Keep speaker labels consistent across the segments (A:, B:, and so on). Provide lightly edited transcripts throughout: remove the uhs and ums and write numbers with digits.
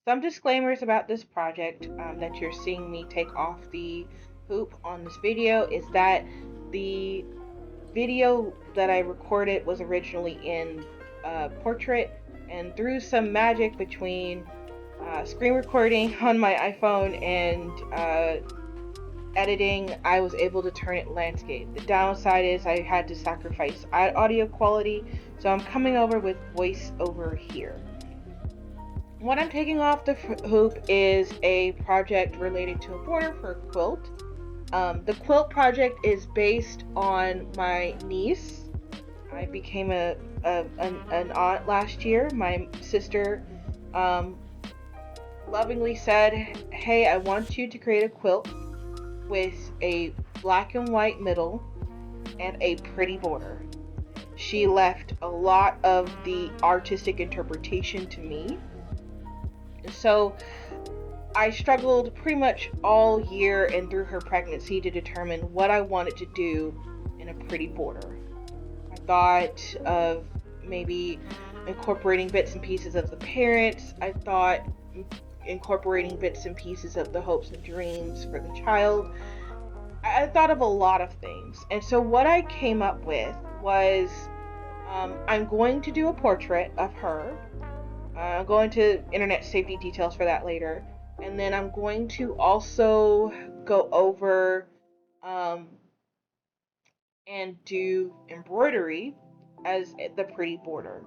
A: Some disclaimers about this project that you're seeing me take off the hoop on this video is that the video that I recorded was originally in portrait, and through some magic between screen recording on my iPhone and editing, I was able to turn it landscape. The downside is I had to sacrifice audio quality, so I'm coming over with voice over here. What I'm taking off the hoop is a project related to a border for a quilt. The quilt project is based on my niece. I became an aunt last year. My sister lovingly said, "Hey, I want you to create a quilt with a black and white middle and a pretty border." She left a lot of the artistic interpretation to me. So I struggled pretty much all year and through her pregnancy to determine what I wanted to do in a pretty border. I thought of maybe incorporating bits and pieces of the parents. I thought incorporating bits and pieces of the hopes and dreams for the child. I thought of a lot of things. And so what I came up with was I'm going to do a portrait of her. I'll go into internet safety details for that later. And then I'm going to also go over and do embroidery as the pretty border.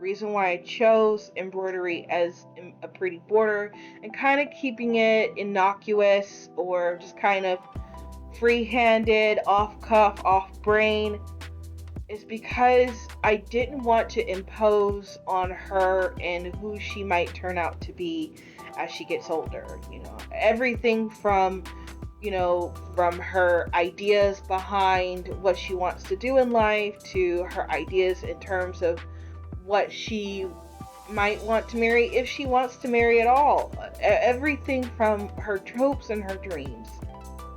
A: Reason why I chose embroidery as a pretty border and kind of keeping it innocuous or just kind of free-handed, off cuff, off brain, is because I didn't want to impose on her and who she might turn out to be as she gets older. Everything from her ideas behind what she wants to do in life to her ideas in terms of what she might want to marry, if she wants to marry at all. Everything from her hopes and her dreams.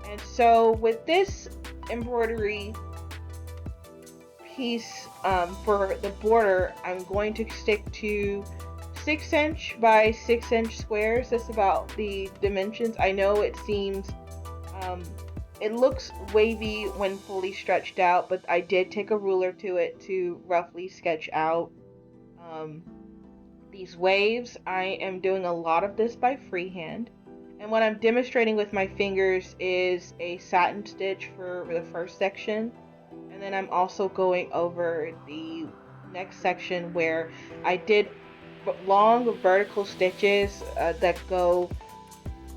A: And so with this embroidery piece for the border, I'm going to stick to 6" by 6" squares. That's about the dimensions. I know it seems it looks wavy when fully stretched out, but I did take a ruler to it to roughly sketch out these waves. I am doing a lot of this by freehand, and what I'm demonstrating with my fingers is a satin stitch for the first section, and then I'm also going over the next section where I did long vertical stitches that go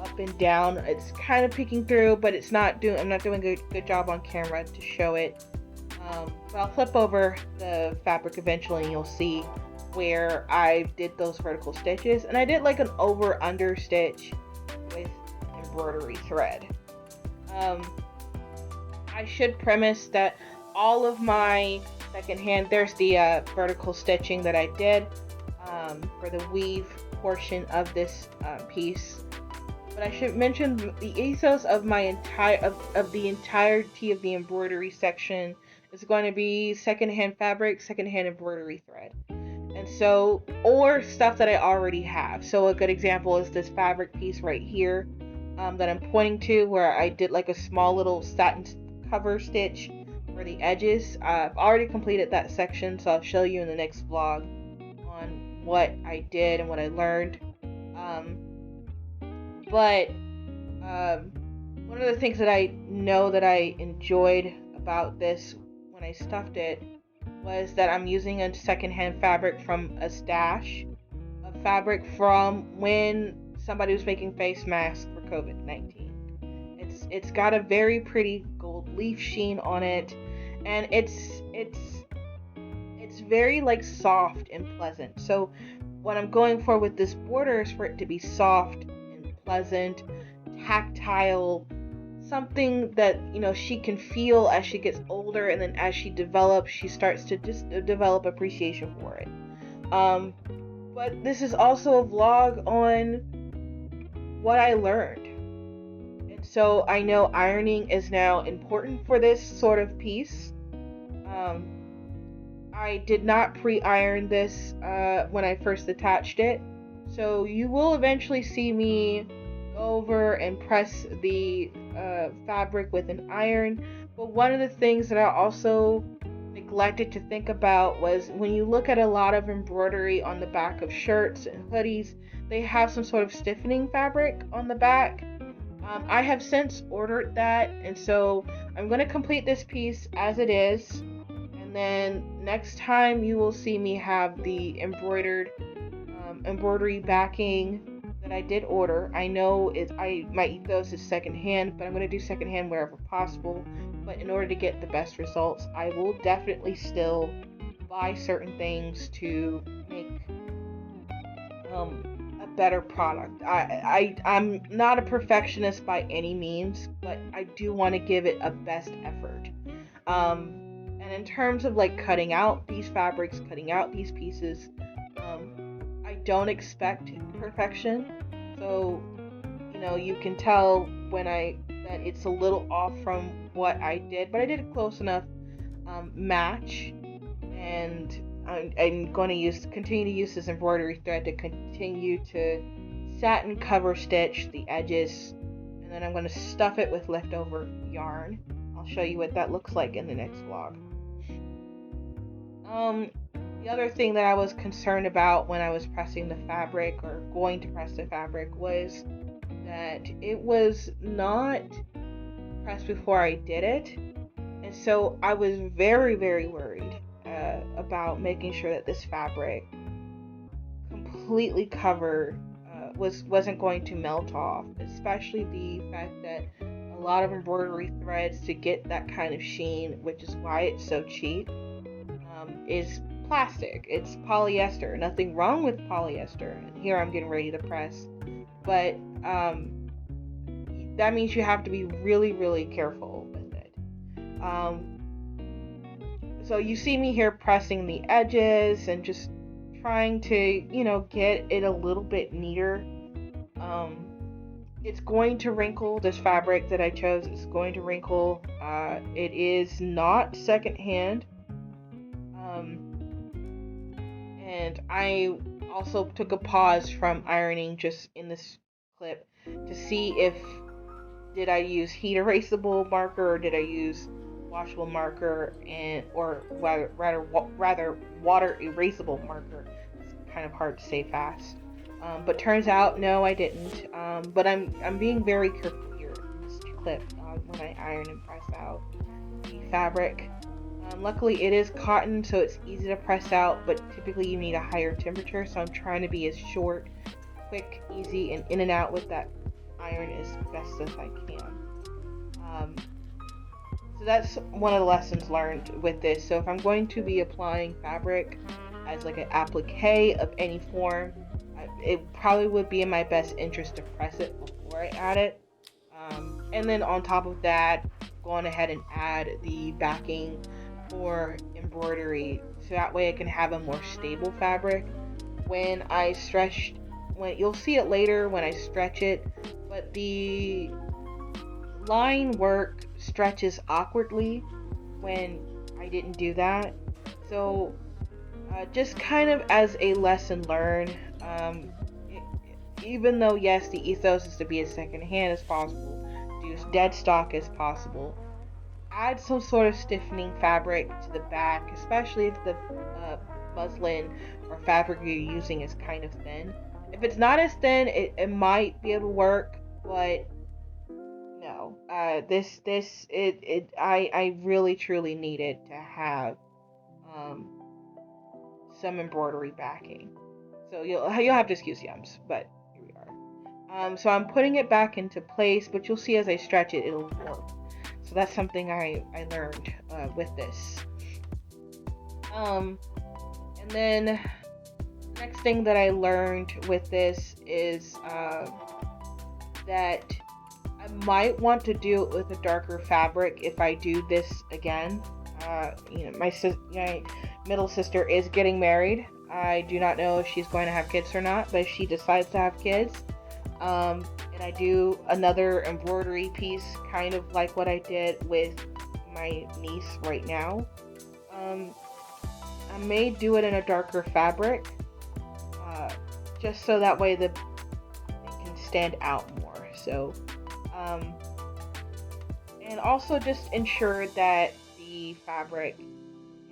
A: up and down. It's kind of peeking through, but I'm not doing a good job on camera to show it. But I'll flip over the fabric eventually and you'll see where I did those vertical stitches, and I did like an over under stitch with embroidery thread. I should premise that all of my secondhand, there's the vertical stitching that I did for the weave portion of this piece. But I should mention the ethos of my the entirety of the embroidery section is going to be secondhand fabric, secondhand embroidery thread. And so, or stuff that I already have. So a good example is this fabric piece right here that I'm pointing to, where I did like a small little satin cover stitch for the edges. I've already completed that section, so I'll show you in the next vlog on what I did and what I learned. But one of the things that I know that I enjoyed about this when I stuffed it was that I'm using a secondhand fabric from a stash of fabric from when somebody was making face masks for COVID-19. It's got a very pretty gold leaf sheen on it, and it's very like soft and pleasant. So what I'm going for with this border is for it to be soft and pleasant, tactile, something that she can feel as she gets older, and then as she develops, she starts to just develop appreciation for it. But this is also a vlog on what I learned, and so I know ironing is now important for this sort of piece. I did not pre-iron this when I first attached it. So you will eventually see me go over and press the fabric with an iron. But one of the things that I also neglected to think about was when you look at a lot of embroidery on the back of shirts and hoodies, they have some sort of stiffening fabric on the back. I have since ordered that, and so I'm going to complete this piece as it is. And then next time you will see me have the embroidery backing that I did order. I know my ethos is secondhand, but I'm going to do secondhand wherever possible. But in order to get the best results, I will definitely still buy certain things to make a better product. I'm not a perfectionist by any means, but I do want to give it a best effort. And in terms of like cutting out these fabrics, cutting out these pieces, I don't expect perfection. So, you can tell that it's a little off from what I did, but I did a close enough match, and I'm going to continue to use this embroidery thread to continue to satin cover stitch the edges, and then I'm going to stuff it with leftover yarn. I'll show you what that looks like in the next vlog. The other thing that I was concerned about when I was pressing the fabric, or going to press the fabric, was that it was not pressed before I did it. And so I was very, very worried about making sure that this fabric completely covered wasn't going to melt off, especially the fact that a lot of embroidery threads, to get that kind of sheen, which is why it's so cheap, is plastic. It's polyester. Nothing wrong with polyester. And here I'm getting ready to press, but that means you have to be really, really careful with it. So you see me here pressing the edges and just trying to, get it a little bit neater. It's going to wrinkle. This fabric that I chose is going to wrinkle. It is not secondhand. And I also took a pause from ironing just in this clip to see if did I use heat erasable marker, or did I use washable marker, or rather water erasable marker. It's kind of hard to say fast. But turns out no, I didn't. But I'm being very careful here in this clip when I iron and press out the fabric. Luckily it is cotton, so it's easy to press out, but typically you need a higher temperature, so I'm trying to be as short, quick, easy, and in and out with that iron as best as I can. So that's one of the lessons learned with this. So if I'm going to be applying fabric as like an applique of any form, it probably would be in my best interest to press it before I add it. And then on top of that, go on ahead and add the backing for embroidery, so that way I can have a more stable fabric. When you'll see it later when I stretch it, but the line work stretches awkwardly when I didn't do that. So just kind of as a lesson learned, even though yes, the ethos is to be as secondhand as possible, do as dead stock as possible, add some sort of stiffening fabric to the back, especially if the muslin or fabric you're using is kind of thin. If it's not as thin, it might be able to work, but no. I really truly needed to have some embroidery backing. So you'll have to excuse yums, but here we are. So I'm putting it back into place, but you'll see as I stretch it, it'll warp. So that's something I learned with this. And then next thing that I learned with this is that I might want to do it with a darker fabric if I do this again. My middle sister is getting married. I do not know if she's going to have kids or not, but if she decides to have kids, and I do another embroidery piece, kind of like what I did with my niece right now, I may do it in a darker fabric, just so that way it can stand out more. So, and also just ensure that the fabric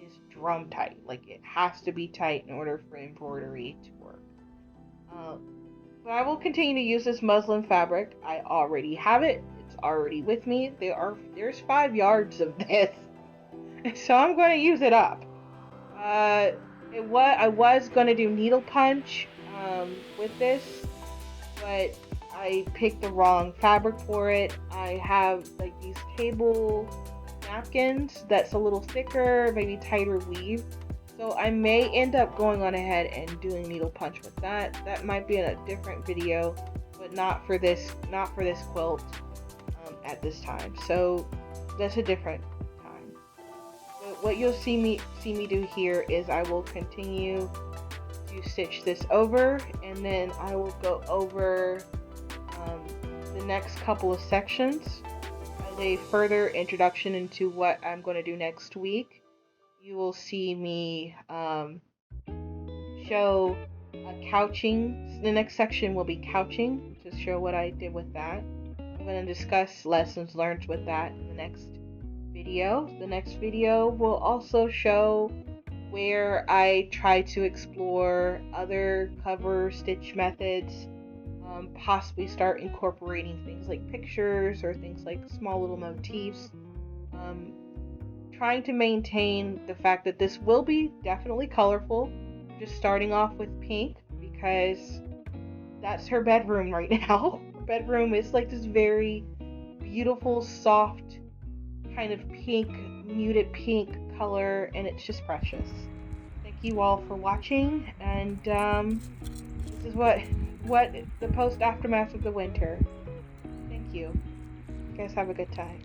A: is drum tight. Like it has to be tight in order for embroidery to work. But I will continue to use this muslin fabric. I already have it. It's already with me. There's 5 yards of this, so I'm going to use it up. I was going to do needle punch with this, but I picked the wrong fabric for it. I have like these table napkins that's a little thicker, maybe tighter weave. So I may end up going on ahead and doing needle punch with that. That might be in a different video, but not for this quilt at this time. So that's a different time. But what you'll see me do here is I will continue to stitch this over, and then I will go over the next couple of sections as a further introduction into what I'm going to do next week. You will see me show couching. The next section will be couching, to show what I did with that. I'm going to discuss lessons learned with that in the next video. The next video will also show where I try to explore other cover stitch methods, possibly start incorporating things like pictures or things like small little motifs. Trying to maintain the fact that this will be definitely colorful. Just starting off with pink because that's her bedroom right now. Her bedroom is like this very beautiful, soft, kind of pink, muted pink color, and it's just precious. Thank you all for watching, and this is what the post aftermath of the winter. Thank you. You guys have a good time.